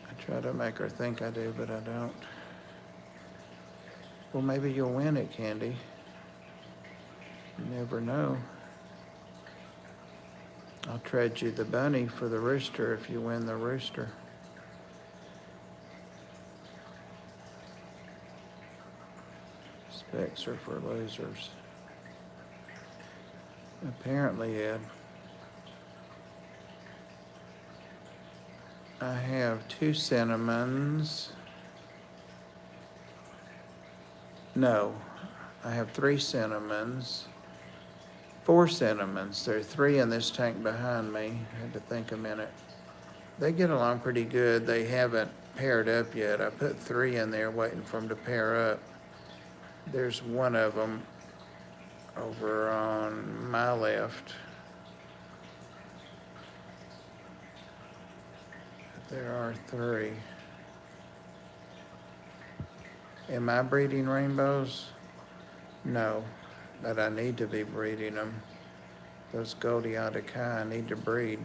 I try to make her think I do, but I don't. Well, maybe you'll win it, Candy. You never know. I'll trade you the bunny for the rooster if you win the rooster. Specs are for losers. Apparently, Ed. I have 2 cinnamons. No, I have 3 cinnamons, 4 cinnamons. There are 3 in this tank behind me. I had to think a minute. They get along pretty good. They haven't paired up yet. I put 3 in there waiting for them to pair up. There's one of them over on my left. There are 3. Am I breeding rainbows? No, but I need to be breeding them. Those Goldiotica, I need to breed.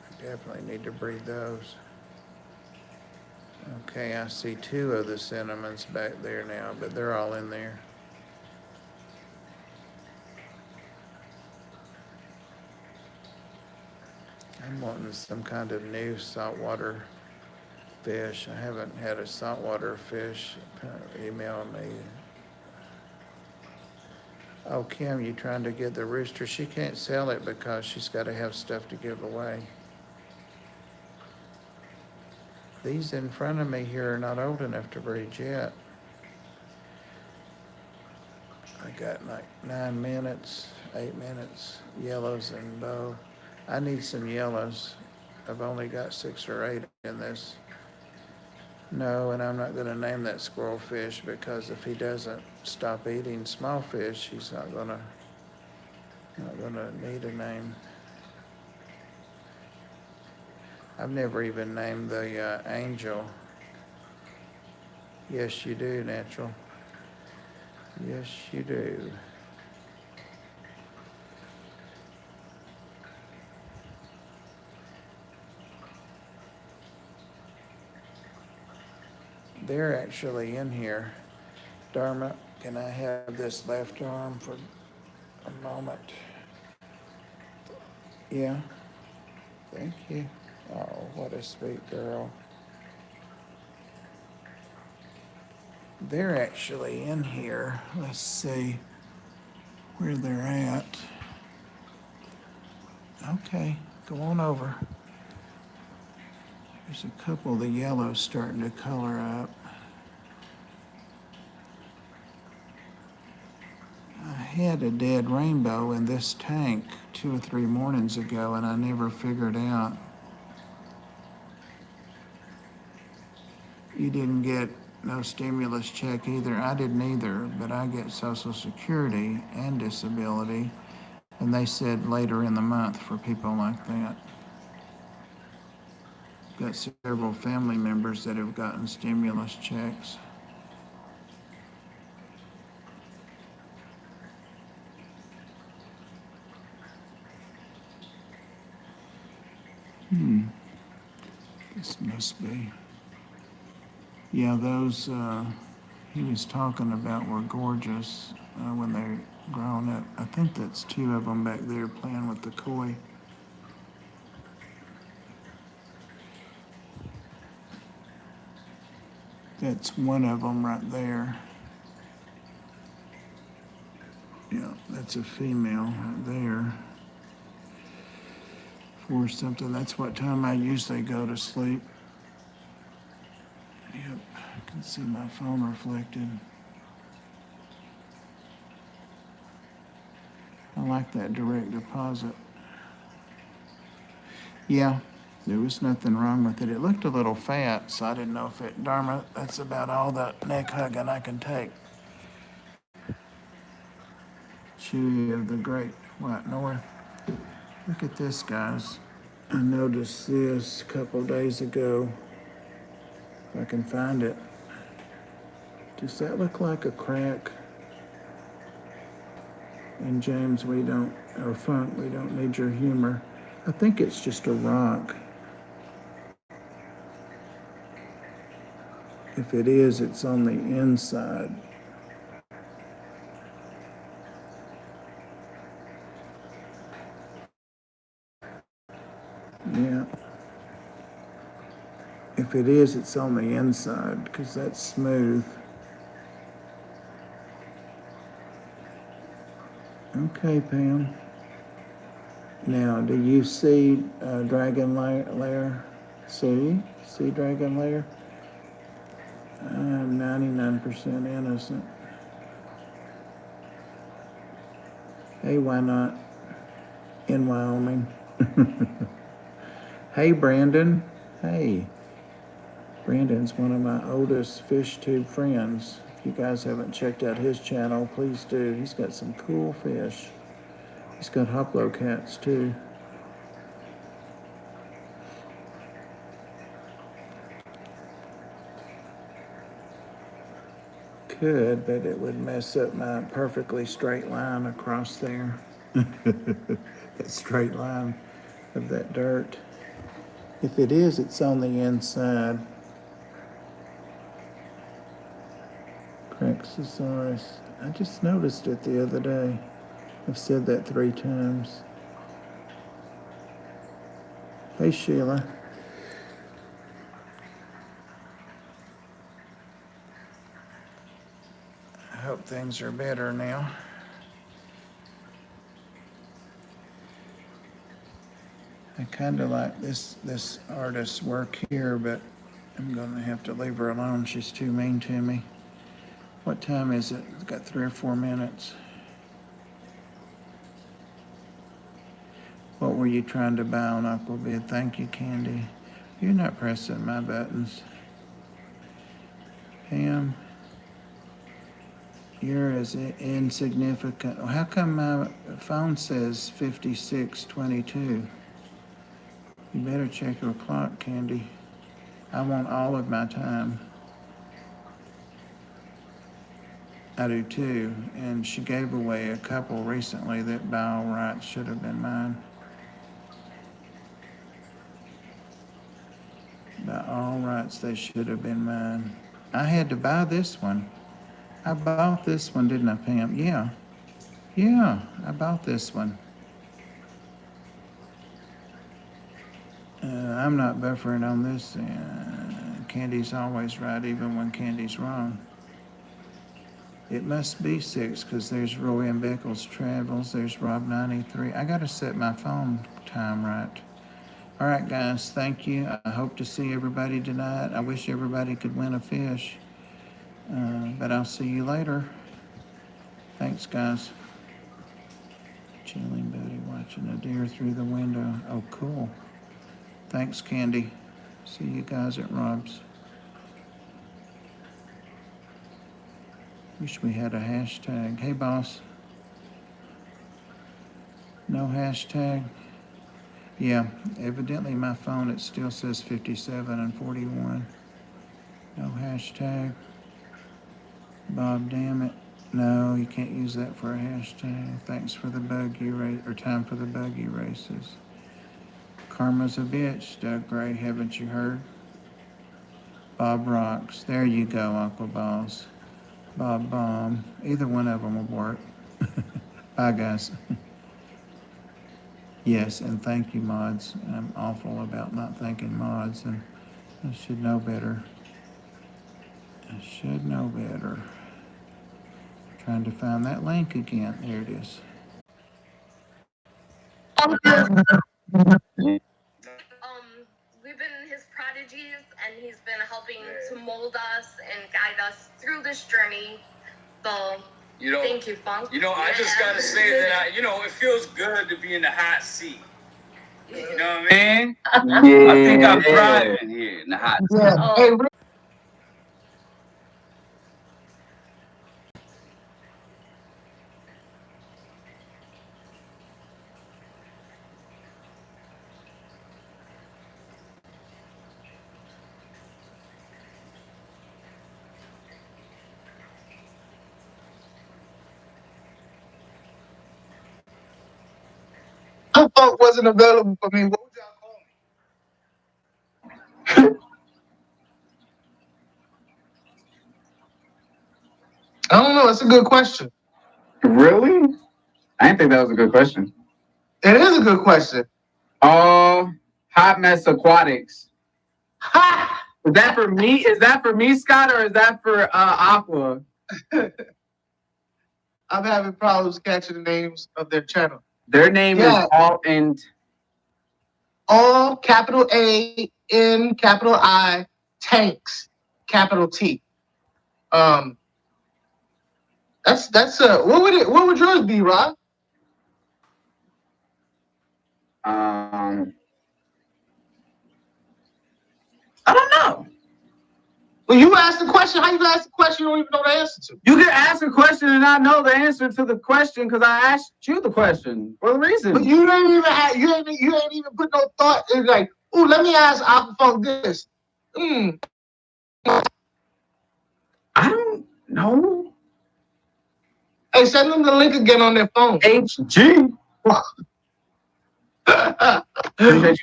I definitely need to breed those. Okay, I see 2 of the cinnamons back there now, but they're all in there. I'm wanting some kind of new saltwater fish. I haven't had a saltwater fish email me. Oh, Kim, you trying to get the rooster? She can't sell it because she's got to have stuff to give away. These in front of me here are not old enough to breed yet. I got like 9 minutes, 8 minutes, yellows and bow. I need some yellows. I've only got 6 or 8 in this. No, and I'm not going to name that squirrel fish because if he doesn't stop eating small fish, he's not going to need a name. I've never even named the angel. Yes, you do, Natural. Yes, you do. They're actually in here. Dharma, can I have this left arm for a moment? Yeah, thank you. Oh, what a sweet girl. They're actually in here. Let's see where they're at. Okay, go on over. There's a couple of the yellows starting to color up. I had a dead rainbow in this tank 2 or 3 mornings ago, and I never figured out. You didn't get no stimulus check either. I didn't either, but I get Social Security and disability, and they said later in the month for people like that. Got several family members that have gotten stimulus checks. This must be. Yeah, those he was talking about were gorgeous when they're grown up. I think that's 2 of them back there playing with the koi. That's one of them right there. Yeah, that's a female right there. 4 something. That's what time I usually go to sleep. Yep, I can see my phone reflected. I like that direct deposit. Yeah, there was nothing wrong with it. It looked a little fat, so I didn't know if it, Dharma, that's about all the neck hugging I can take. Chewy of the Great White North. Look at this, guys. I noticed this a couple days ago. If I can find it. Does that look like a crack? And James, we don't, or Funk, we don't need your humor. I think it's just a rock. If it is, it's on the inside. Yeah. If it is, it's on the inside because that's smooth. Okay, Pam. Now, do you see dragon lair? See dragon lair? I'm 99% innocent. Hey, why not? In Wyoming. Hey, Brandon. Hey. Brandon's one of my oldest fish tube friends. If you guys haven't checked out his channel, please do. He's got some cool fish. He's got hoplo cats too. Could, but it would mess up my perfectly straight line across there. That straight line of that dirt. If it is, it's on the inside. Craxosaurus. I just noticed it the other day. I've said that 3 times. Hey, Sheila. I hope things are better now. I kind of like this artist's work here, but I'm going to have to leave her alone. She's too mean to me. What time is it? It's got 3 or 4 minutes. What were you trying to buy on Aquabid? Thank you, Candy. You're not pressing my buttons. Pam, you're as insignificant. How come my phone says 56:22? You better check your clock, Candy. I want all of my time. I do too, and she gave away a couple recently that by all rights should have been mine. By all rights, they should have been mine. I had to buy this one. I bought this one, didn't I, Pam? Yeah. Yeah, I bought this one. I'm not buffering on this. Candy's always right, even when Candy's wrong. It must be 6 because there's Roy and Beckles Travels. There's Rob 93. I got to set my phone time right. All right, guys, thank you. I hope to see everybody tonight. I wish everybody could win a fish, but I'll see you later. Thanks, guys. Chilling buddy watching a deer through the window. Oh, cool. Thanks, Candy. See you guys at Rob's. Wish we had a hashtag. Hey, boss. No hashtag? Yeah, evidently my phone, it still says 57 and 41. No hashtag. Bob, damn it. No, you can't use that for a hashtag. Thanks for the buggy race, or time for the buggy races. Karma's a bitch, Doug Gray, haven't you heard? Bob rocks. There you go, Uncle Balls. Bob Bomb. Either one of them will work. Bye, guys. Yes, and thank you, mods. I'm awful about not thanking mods, and I should know better. I should know better. Trying to find that link again. There it is. We've been his prodigies, and he's been helping to mold us and guide us through this journey. So, thank you, Funk. I just gotta say that it feels good to be in the hot seat. You know what I mean? Yeah. I think I'm thriving here in the hot seat. Yeah. Funk wasn't available for me. What would y'all call me? I don't know. It's a good question. Really? I didn't think that was a good question. It is a good question. Hot Mess Aquatics. Ha! Is that for me? Is that for me, Scott, or is that for Aqua? I'm having problems catching the names of their channel. Their name is all capital A, N, capital I, Tanks, capital T. That's what would yours be, Rob? I don't know. Well, you asked the question. How you gonna ask the question you don't even know the answer to? You can ask a question and I know the answer to the question because I asked you the question for a reason. But you ain't even put no thought in like, ooh, let me ask Aquafunk this. I don't know. Hey, send them the link again on their phone. HG.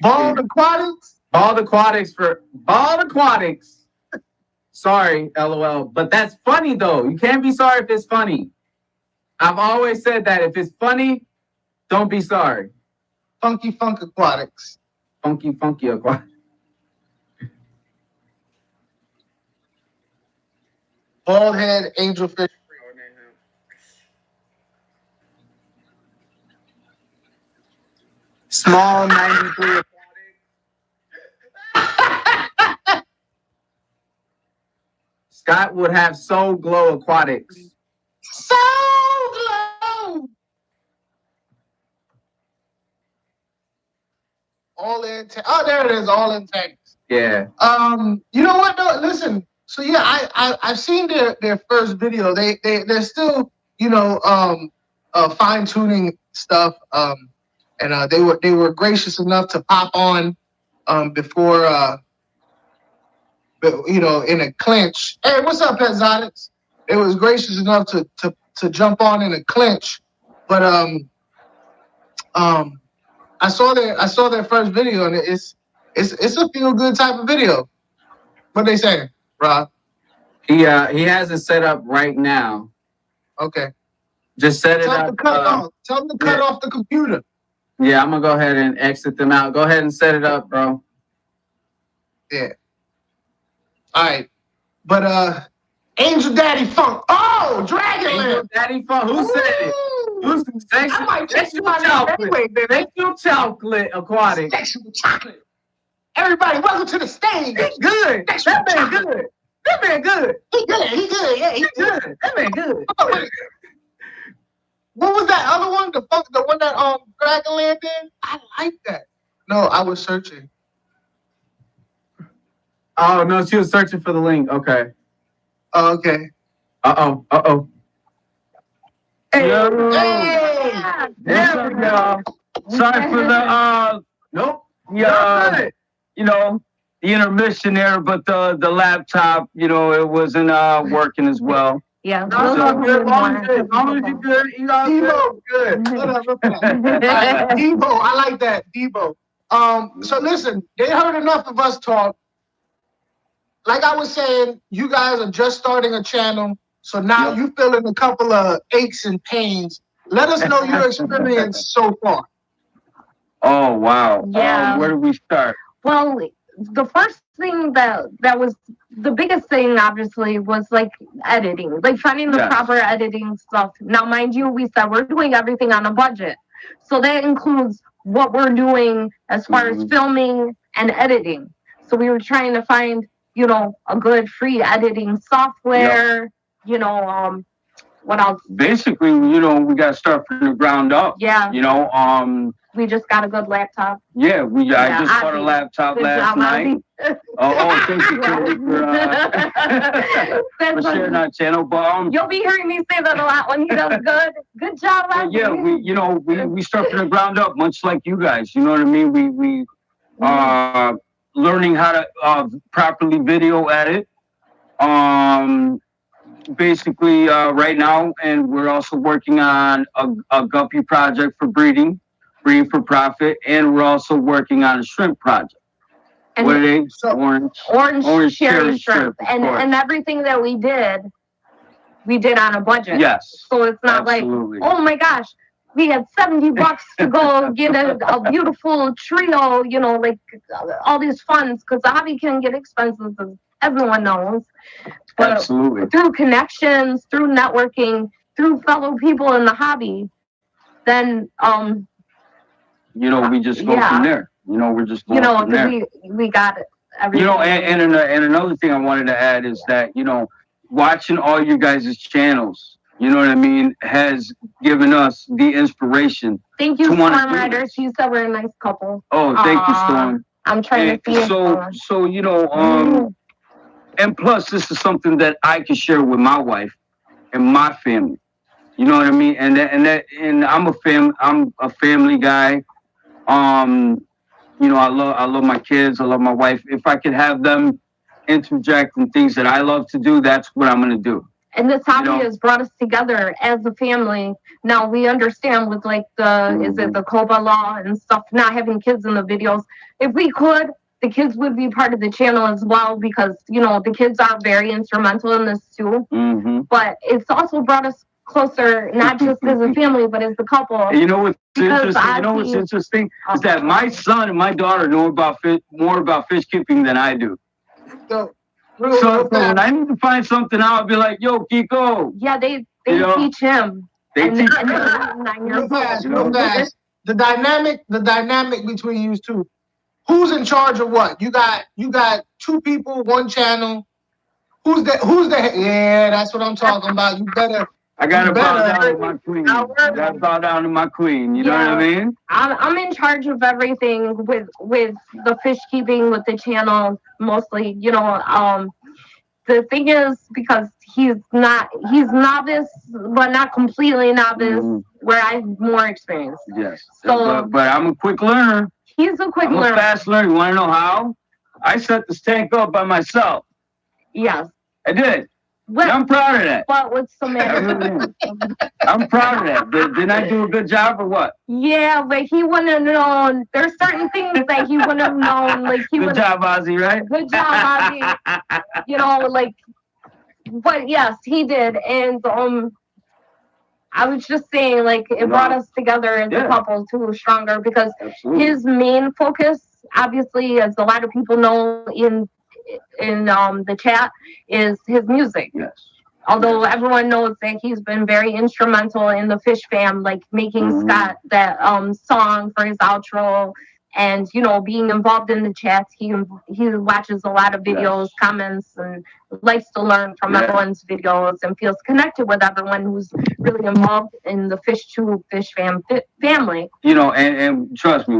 Bald Aquatics? Bald Aquatics. Sorry, LOL. But that's funny though. You can't be sorry if it's funny. I've always said that if it's funny, don't be sorry. Funky Funk Aquatics. Funky Aquatics. Bald head angelfish. Small 93 Scott would have Soul Glow Aquatics. So glow. All in. Oh, there it is. All in tanks. Yeah. You know what? No, listen. So yeah, I've seen their first video. They're still fine tuning stuff. And they were gracious enough to pop on before in a clinch. Hey, what's up, Exotics? It was gracious enough to jump on in a clinch, but I saw their first video and it's a feel good type of video. What they saying, Rob? He has it set up right now. Okay. Just set it Tell up. them to cut off. Tell them to cut off the computer. Yeah, I'm gonna go ahead and exit them out. Go ahead and set it up, bro. Yeah. All right. But Angel Daddy Funk. Oh, Dragonland. Angel Daddy Funk. Who said it? Who's I might check you out chocolate? anyway, baby. Thank you, Chocolate Aquatic. Sexual chocolate. Everybody, welcome to the stage. He good. That man good. That man good. He good. He good. Yeah, he good. That man good. What was that other one? The one that Dragonland did? I like that. No, I was searching. Oh no, she was searching for the link. Okay. Oh, okay. Uh-oh. Hey. Hey. There we go. Sorry for the Nope. the intermission there, but the laptop, it wasn't working as well. Yeah. No, good. As long as you're good, you all Debo. good. Whatever. Debo, I like that. Debo. So listen, they heard enough of us talk. Like I was saying, you guys are just starting a channel, so now you feeling a couple of aches and pains. Let us know your experience so far. Oh wow! Yeah. Where do we start? Well, the first thing that was the biggest thing, obviously, was like editing, like finding the proper editing stuff. Now, mind you, we said we're doing everything on a budget, so that includes what we're doing as far as filming and editing. So we were trying to find, a good free editing software. What else? Basically, we got to start from the ground up. Yeah. We just got a good laptop. Yeah, I just bought a laptop last night. Thank you for sharing our channel. But you'll be hearing me say that a lot when he does good. Good job, Leslie. Yeah, we start from the ground up, much like you guys. You know what I mean? We learning how to properly video edit. Basically, right now, and we're also working on a guppy project for breeding for profit, and we're also working on a shrimp project. And what are they? Orange cherry shrimp. And everything that we did on a budget. Yes. So it's not absolutely. Like, oh my gosh, we had $70 to go get a beautiful trio, like all these funds, because the hobby can get expensive, as everyone knows. But absolutely. Through connections, through networking, through fellow people in the hobby, then we just go from there. We're just going from there. We got it. Everything. And another thing I wanted to add is that watching all you guys' channels, you know what I mean, has given us the inspiration. Thank you, to wanna Storm do Riders. You said we're a nice couple. Oh, thank you, Aw, Storm. I'm trying And to see it. so you know, and plus this is something that I can share with my wife and my family. You know what I mean? And I'm a family guy. You know, I love my kids, I love my wife. If I could have them interject in things that I love to do, that's what I'm gonna do. And this hobby You know? has brought us together as a family. Now we understand with like is it the COPA law and stuff, not having kids in the videos. If we could, the kids would be part of the channel as well because, you know, the kids are very instrumental in this too. But it's also brought us closer, not just as a family, but as a couple. You know what's Because interesting? You know what's interesting is that my son and my daughter know about more about fish keeping than I do. So, So when I need to find something out, I'll be like, "Yo, Kiko." Yeah, they You know? teach him. They And teach and they're 9 years old. real fast. The dynamic between you two. Who's in charge of what? You got two people, one channel. Who's the yeah, that's what I'm talking about. You better I gotta You bow better. down to my queen. I gotta bow down to my queen. You know what I mean? I'm in charge of everything with the fish keeping, with the channel mostly. You know, the thing is because he's novice, but not completely novice. Where I have more experience. Yes. So, but I'm a quick learner. He's a quick I'm learner. a fast learner. You want to know how? I set this tank up by myself. Yes. I did. What, I'm proud of that. But what's the I matter? really am. I'm proud of that. Didn't I do a good job or what? Yeah, but he wouldn't have known. There's certain things that he wouldn't have known. Like Good job, Ozzy, right? Good job, Ozzy. You know, like, but yes, he did. And I was just saying, like, it brought us together as a couple too, stronger, because his main focus, obviously, as a lot of people know in the chat, is his music. Yes. Although everyone knows that he's been very instrumental in the Fish Fam, like making Scott that song for his outro, and you know, being involved in the chats. He watches a lot of videos, comments, and likes to learn from everyone's videos, and feels connected with everyone who's really involved in the Fish Fam family. You know, and trust me,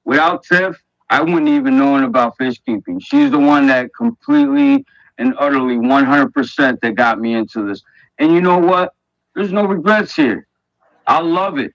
without Tiff, I wouldn't even known about fish keeping. She's the one that completely and utterly 100% that got me into this. And you know what? There's no regrets here. I love it.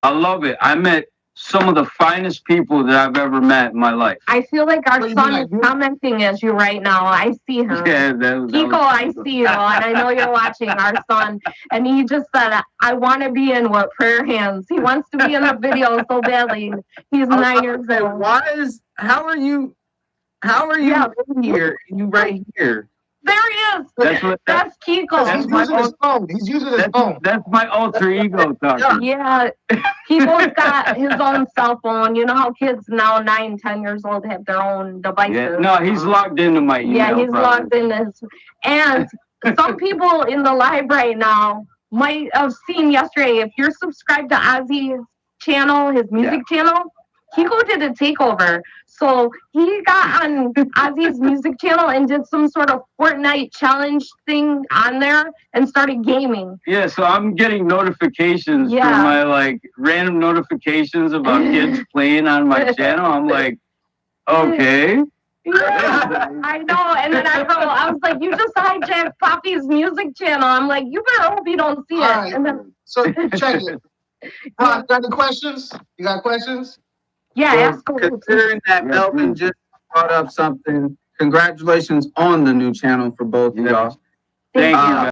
I love it. I met some of the finest people that I've ever met in my life. I feel like our son is commenting as you right now. I see him. Yeah, Kiko, I see you, and I know you're watching, our son. And he just said, I want to be in what prayer hands. He wants to be in the video so badly. He's 9 years old. How are you in here? You right here. There he is. That's Kiko. He's using his phone. He's using his phone. That's my alter ego talking. Yeah. Kiko's got his own cell phone. You know how kids now, 9, 10 years old, have their own devices. Yeah. No, he's logged into my email. Yeah, he's logged into his. And some people in the live right now might have seen yesterday, if you're subscribed to Ozzy's channel, his music channel, Kiko did a takeover. So he got on Ozzy's music channel and did some sort of Fortnite challenge thing on there and started gaming. Yeah, so I'm getting notifications from my like random notifications about kids playing on my channel. I'm like, okay. Yeah, I know. And then I was like, you just hijacked Poppy's music channel. I'm like, you better hope you don't see it. Right. And then, So check it. Got any questions? You got questions? Yeah, ask Considering that Melvin just brought up something, congratulations on the new channel for both of y'all. Thank you.